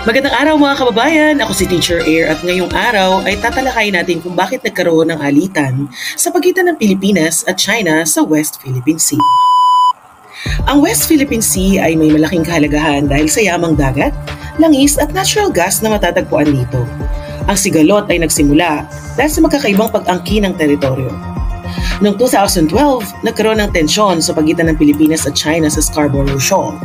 Magandang araw mga kababayan! Ako si Teacher Air at ngayong araw ay tatalakayin natin kung bakit nagkaroon ng alitan sa pagitan ng Pilipinas at China sa West Philippine Sea. Ang West Philippine Sea ay may malaking kahalagahan dahil sa yamang dagat, langis at natural gas na matatagpuan dito. Ang sigalot ay nagsimula dahil sa magkakaibang pag-angkin ng teritoryo. Noong 2012, nagkaroon ng tensyon sa pagitan ng Pilipinas at China sa Scarborough Shoal.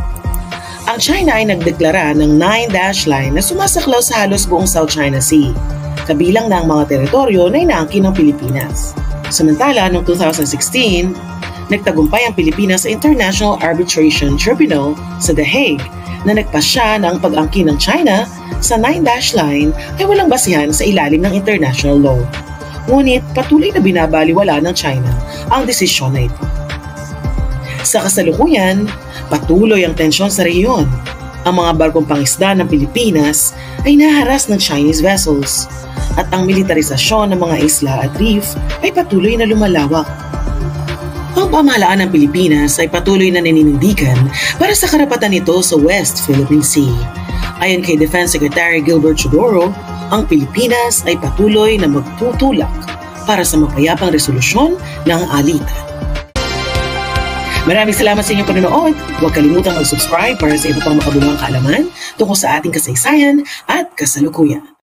Ang China ay nagdeklara ng 9-dash line na sumasaklaw sa halos buong South China Sea, kabilang na ang mga teritoryo na inaangkin ng Pilipinas. Samantala, noong 2016, nagtagumpay ang Pilipinas sa International Arbitration Tribunal sa The Hague na nagpasya na ang pag-angkin ng China sa 9-dash line ay walang basihan sa ilalim ng international law. Ngunit patuloy na binabaliwala ng China ang desisyon na ito. Sa kasalukuyan, patuloy ang tensyon sa rehiyon. Ang mga barkong pangisda ng Pilipinas ay naharas ng Chinese vessels at ang militarisasyon ng mga isla at reef ay patuloy na lumalawak. Ang pamahalaan ng Pilipinas ay patuloy na naninindigan para sa karapatan nito sa West Philippine Sea. Ayon kay Defense Secretary Gilbert Chodoro, ang Pilipinas ay patuloy na magtutulak para sa mapayapang resolusyon ng alitan. Maraming salamat sa inyong panonood. Huwag kalimutang mag-subscribe para sa iba pang makabuluhang kaalaman tungkol sa ating kasaysayan at kasalukuyan.